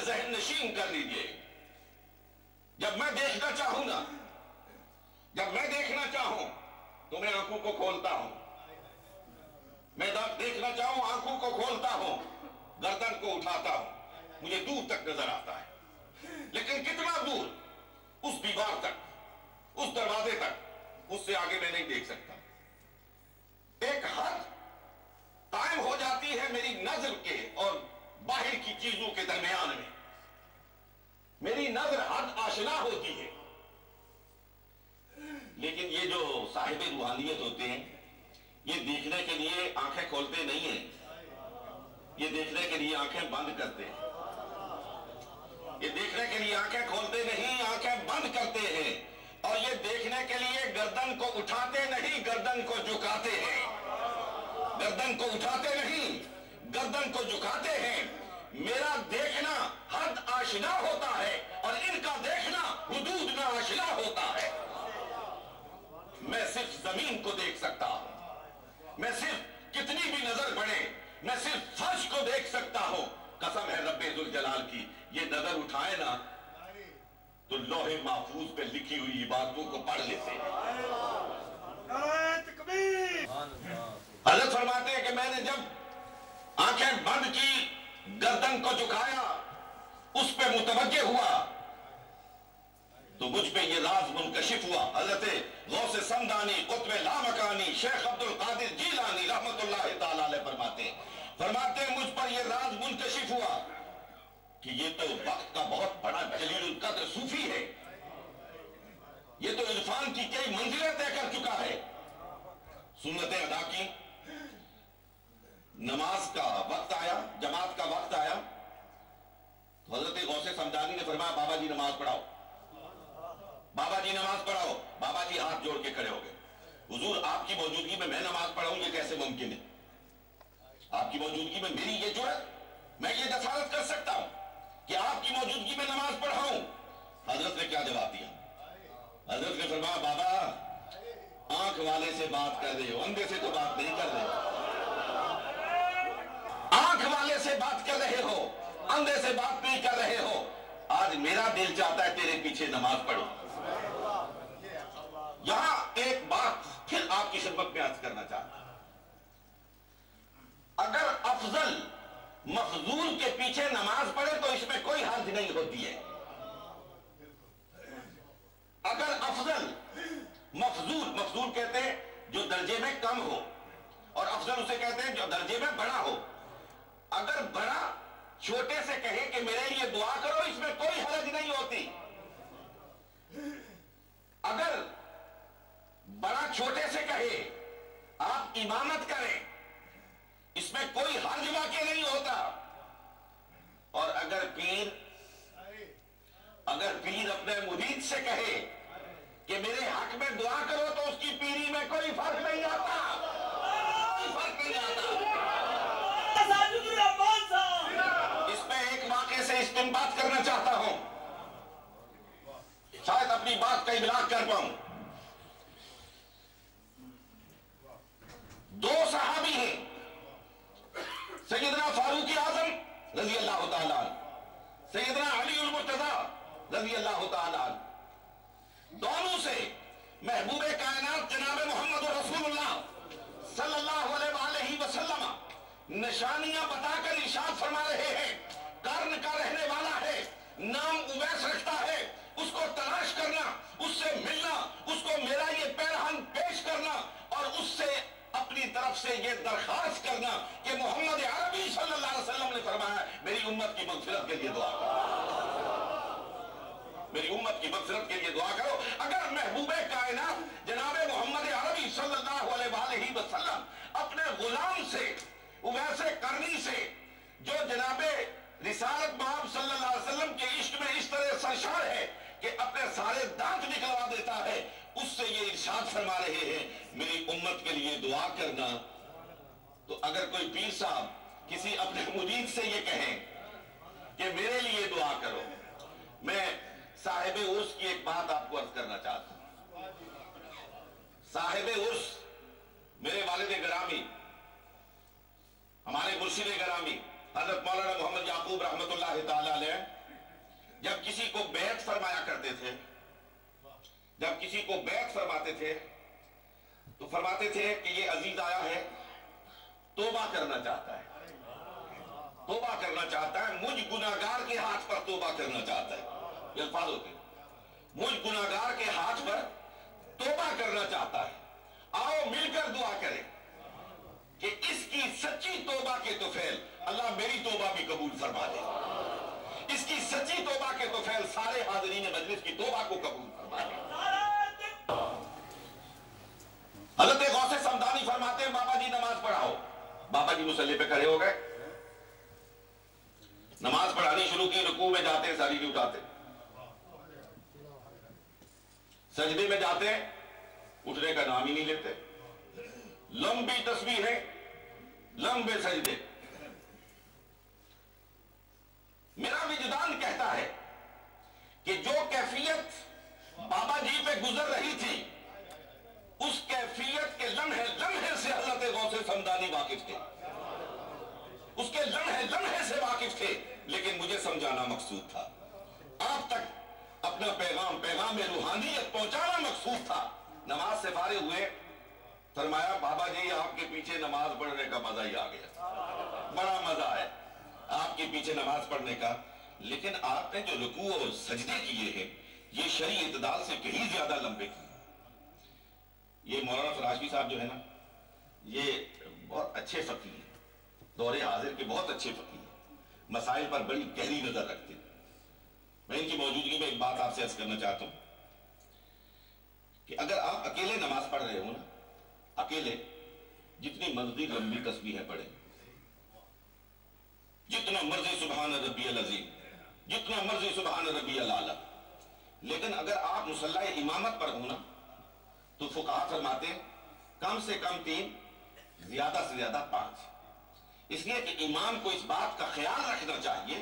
ذہن نشین کر لیجئے. جب میں دیکھنا چاہوں نا، جب میں دیکھنا چاہوں تو میں آنکھوں کو کھولتا ہوں. میں دیکھنا چاہوں آنکھوں کو کھولتا ہوں، گردن کو اٹھاتا ہوں، مجھے دور تک نظر آتا ہے. لیکن کتنا دور؟ اس دیوار تک، اس دروازے تک، اس سے آگے میں نہیں دیکھ سکتا. ایک حد قائم ہو جاتی ہے میری نظر کے اور باہر کی چیزوں کے درمیان میں. میری نظر حد آشنا ہوتی ہے. لیکن یہ جو صاحب روحانیت ہوتے ہیں، یہ دیکھنے کے لیے آنکھیں کھولتے نہیں ہیں، یہ دیکھنے کے لیے آنکھیں بند کرتے ہیں. یہ دیکھنے کے لیے آنکھیں کھولتے نہیں، آنکھیں بند کرتے ہیں. اور یہ دیکھنے کے لیے گردن کو اٹھاتے نہیں، گردن کو جھکاتے ہیں. گردن کو اٹھاتے نہیں، گردن کو جھکاتے ہیں. میرا دیکھنا حد آشنا ہوتا ہے اور ان کا دیکھنا حدود نہ آشنا ہوتا ہے. میں صرف زمین کو دیکھ سکتا ہوں. میں صرف کتنی بھی نظر بڑھے، میں صرف فرش کو دیکھ سکتا ہوں. قسم ہے رب ذوالجلال کی، یہ نظر اٹھائے نا تو لوح محفوظ پہ لکھی ہوئی عبادتوں کو پڑھ لیتے ہیں. حضرت فرماتے ہیں کہ میں نے جب آنکھیں بند کی، گردن کو جھکایا، اس پہ متوجہ ہوا تو مجھ پہ یہ راز منکشف ہوا. حضرت غوث سمدانی قطب لامکانی شیخ عبد القادر جیلانی رحمت اللہ تعالیٰ علیہ فرماتے ہیں مجھ پر یہ راز منکشف ہوا کہ یہ تو وقت کا بہت بڑا جلیل القدر صوفی ہے. یہ تو عرفان کی کئی منزلیں طے کر چکا ہے. سنتیں ادا کی، نماز کا وقت آیا، جماعت کا وقت آیا تو حضرت غوث سمدانی نے فرمایا بابا جی نماز پڑھاؤ، بابا جی نماز پڑھاؤ. بابا جی ہاتھ جوڑ کے کھڑے ہو گئے. حضور آپ کی موجودگی میں نماز پڑھاؤں یہ کیسے ممکن ہے؟ آپ کی موجودگی میں میری یہ جرأت، میں یہ جسارت کر سکتا ہوں کہ آپ کی موجودگی میں نماز پڑھاؤں؟ حضرت نے کیا جواب دیا؟ حضرت نے فرمایا بابا آنکھ والے سے بات کر رہے ہو، اندھے سے تو بات نہیں کر رہے ہو. آنکھ والے سے بات کر رہے ہو، اندھے سے بات نہیں کر رہے ہو. آج میرا دل چاہتا ہے تیرے پیچھے نماز پڑھو. یہاں ایک بات پھر آپ کی خدمت میں عرض کرنا چاہتا ہوں. اگر افضل مفضول کے پیچھے نماز پڑھے تو اس میں کوئی حرج نہیں ہوتی ہے. اگر افضل مفضول کہتے ہیں جو درجے میں کم ہو، اور افضل اسے کہتے ہیں جو درجے میں بڑا ہو. اگر بڑا چھوٹے سے کہے کہ میرے لیے دعا کرو، اس میں کوئی حرج نہیں ہوتی. اگر بڑا چھوٹے سے کہے آپ امامت کریں، اس میں کوئی حرج واقع نہیں ہوتا. اور اگر پیر اپنے مرید سے کہے کہ میرے حق میں دعا کرو تو اس کی پیری میں کوئی فرق نہیں آتا، کوئی فرق نہیں آتا. اس میں ایک واقعے سے استنباط کرنا چاہتا ہوں، شاید اپنی بات کا ابلاغ کر پاؤں. دو صحابی ہیں، سیدنا فاروق اعظم رضی اللہ تعالیٰ عنہ، سیدنا علی المرتضی رضی اللہ تعالیٰ عنہ. دونوں سے محبوب کائنات جناب محمد رسول اللہ صلی اللہ علیہ وآلہ وسلم نشانیاں بتا کر ارشاد فرما رہے ہیں. قرن کا رہنے والا ہے، نام اویس رکھتا ہے، اس کو تلاش کرنا، اس سے ملنا، اس کو میرا یہ پیرہن پیش کرنا اور اس سے اپنی طرف سے یہ درخواست کرنا کہ محمد عربی صلی اللہ علیہ وسلم نے فرمایا میری امت کی مغفرت کے لیے دعا کرو، میری امت کی مغفرت کے لیے دعا کرو. اگر محبوب کائنات جناب محمد عربی صلی اللہ علیہ وآلہ وسلم اپنے غلام سے اویس قرنی سے جو جناب رسالت مآب صلی اللہ علیہ وسلم کے عشق میں اس طرح سرشار ہے کہ اپنے سارے دانت نکلوا دیتا ہے، اس سے یہ ارشاد فرما رہے ہیں میری امت کے لیے دعا کرنا. تو اگر کوئی پیر صاحب کسی اپنے مرید سے یہ کہیں کہ میرے لیے دعا کرو، میں صاحب عرس کی ایک بات آپ کو عرض کرنا چاہتا ہوں. صاحب عرس میرے والد گرامی، ہمارے مرشد گرامی حضرت مولانا محمد یعقوب رحمت اللہ تعالی علیہ जब किसी को बैत फरमाया करते थे, जब किसी को बैत फरमाते थे तो फरमाते थे कि ये अजीज आया है, तौबा करना चाहता है, तौबा करना चाहता है, मुझ गुनाहगार के हाथ पर तौबा करना चाहता है। ये अल्फाज होते, मुझ गुनाहगार के हाथ पर तौबा करना चाहता है, आओ मिलकर दुआ करें कि इसकी सच्ची तौबा के तौफील अल्लाह मेरी तौबा भी कबूल फरमा दे, इसकी सच्ची तौबा के तौफील सारे हाज़रीन मजलिस की तौबा को कबूल फरमा दे। हज़रत गौसे समदानी फरमाते हैं, बाबा जी नमाज पढ़ाओ। बाबा जी मुसल्ले पे खड़े हो गए, नमाज पढ़ानी शुरू की, रुकू में जाते सारी नहीं उठाते, सजदे में जाते उठने का नाम ही नहीं लेते, लंबी तस्बीह है, लंबे सजदे। मेरा विजदान कहता है कि जो कैफियत बाबा जी पे गुजर रही थी, उस कैफियत के लम्हे लम्हे से हज़रत गौसे समदानी वाकिफ थे, उसके लम्हे लम्हे से वाकिफ थे, लेकिन मुझे समझाना मकसूद था, आप तक अपना पैगाम, पैगाम रूहानियत पहुंचाना मकसूद था। नमाज से फारिग हुए, फरमाया बाबा जी आपके पीछे नमाज पढ़ने का मजा ही आ गया, बड़ा मजा है आपके पीछे नमाज पढ़ने का, लेकिन आपने जो रुकू और सजदे किए हैं ये शरई इत्दाल से कहीं ज्यादा लंबे किए। ये मौलाना फराशवी साहब जो है ना, ये बहुत अच्छे फकीह हैं, दौरे हाजिर के बहुत अच्छे फकीह हैं, मसाइल पर बड़ी गहरी नजर रखते हैं। मैं इनकी मौजूदगी में एक बात आपसे अर्ज करना चाहता हूं कि अगर आप अकेले नमाज पढ़ रहे हो ना, अकेले जितनी मर्जी लंबी तस्बीहें पढ़े, जितना मर्जी सुभान रब्बियल अज़ीम, जितना मर्जी सुभान रब्बियल आला, लेकिन अगर आप मुसल्ला इमामत पर हो ना, तो फुक़हा फरमाते कम से कम 3, ज्यादा से ज्यादा 5, इसलिए कि इमाम को इस बात का ख्याल रखना चाहिए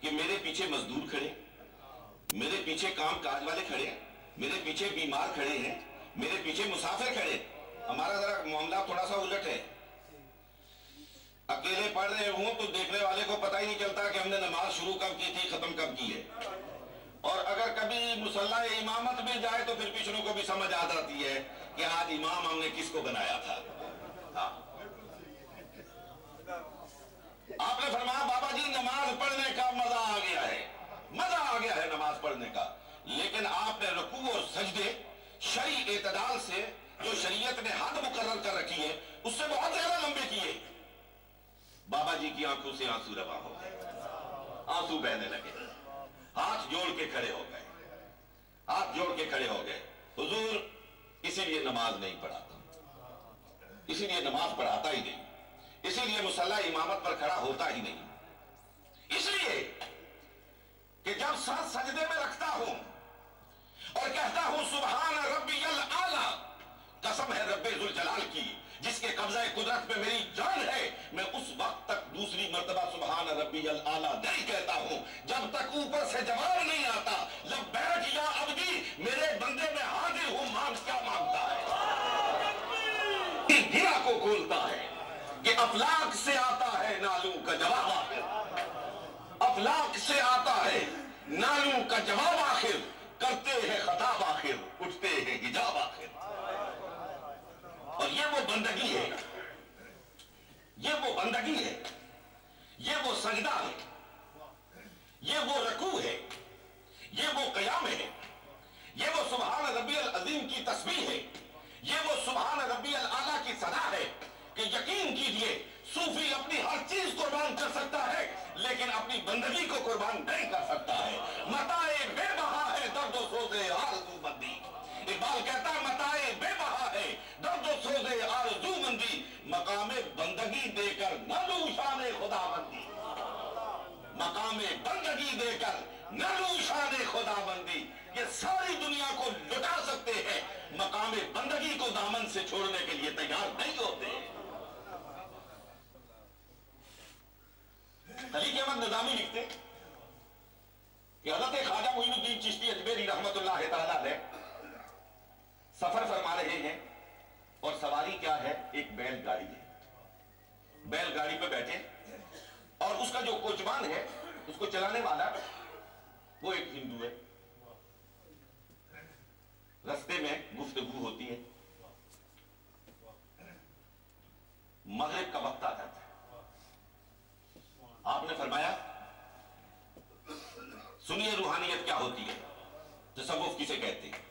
कि मेरे पीछे मजदूर खड़े, मेरे पीछे काम काज वाले खड़े, मेरे पीछे बीमार खड़े हैं, मेरे पीछे मुसाफिर खड़े। हमारा जरा मामला थोड़ा सा उलट है, अकेले पढ़ रहे हूं तो देखने वाले को पता ही नहीं चलता कि हमने नमाज शुरू कब की थी, खत्म कब की है, और अगर कभी मुसल्ला इमामत में जाए तो फिर पिछड़ों को भी समझ आ जाती है कि आज इमाम हमने किसको बनाया था। हाँ। आपने फरमाया बाबा जी नमाज पढ़ने का मजा आ गया है, मजा आ गया है नमाज पढ़ने का, लेकिन आपने रुकू और सजदे शरई एतदाल से, जो शरीयत ने हद मुकर्रर कर रखी है, उससे बहुत ज्यादा लंबे किए। बाबा जी की आंखों से आंसू रवा हो गए, आंसू बहने लगे, हाथ जोड़ के खड़े हो गए, हाथ जोड़ के खड़े हो गए, हुजूर इसीलिए नमाज नहीं पढ़ाता, इसीलिए नमाज पढ़ाता ही नहीं, इसीलिए मुसल्ला इमामत पर खड़ा होता ही नहीं, इसलिए कि जब सर सजदे में रखता हूं और कहता हूं सुभान रब्बियल आला, कसम है रब्बे जुल जलाल की जिसके कब्जा कुदरत पे मेरी जान है, मैं उस वक्त तक दूसरी मर्तबा सुभान रब्बियल आला नहीं कहता हूं जब तक ऊपर से जवाब नहीं आता, लब्बैक या अब्दी, मेरे बंदे में हाजिर हूं, मांग क्या मांगता है। गिरा को खोलता है कि अफलाक से आता है नालू का जवाब आखिर, अफलाक से आता है नालू का जवाब आखिर, करते हैं खताब आखिर, उठते हैं हिजाब आखिर। और ये वो बंदगी है, ये वो बंदगी है, ये वो सजदा है, ये वो रकू है, ये वो कयाम है, ये वो सुभान रब्बियल अज़ीम की तस्बीह है, ये वो सुभान रब्बियल आला की सदा है कि यकीन कीजिए सूफी अपनी हर चीज कुर्बान कर सकता है, लेकिन अपनी बंदगी को कुर्बान नहीं कर सकता है। मताए बेबहा है दर्द सोज़े आरज़ूमंदी, इकबाल कहता है मताए बेबहा है दर्द सोज़े आरज़ूमंदी, मकामे बंदगी देकर न लू शाने खुदाबंदी, मकामे बंदगी देकर न लू शाने खुदाबंदी। ये सारी दुनिया को लुटा सकते हैं, मकामे बंदगी को दामन से छोड़ने के लिए तैयार नहीं होते। खलीक अहमद निज़ामी लिखते कि हज़रत ख्वाजा मोइनुद्दीन चिश्ती अजमेरी रहमतुल्लाह तआला अलैह सफर फरमा रहे हैं और सवारी क्या है, एक बैलगाड़ी है, बैलगाड़ी पे बैठे और उसका जो कोचवान है, उसको चलाने वाला वो एक हिंदू है, रस्ते में गुफ्तगू होती है, मगरिब का वक्त आ जाता है, आपने फरमाया सुनिए रूहानियत क्या होती है, तसव्वुफ किसे कहते हैं।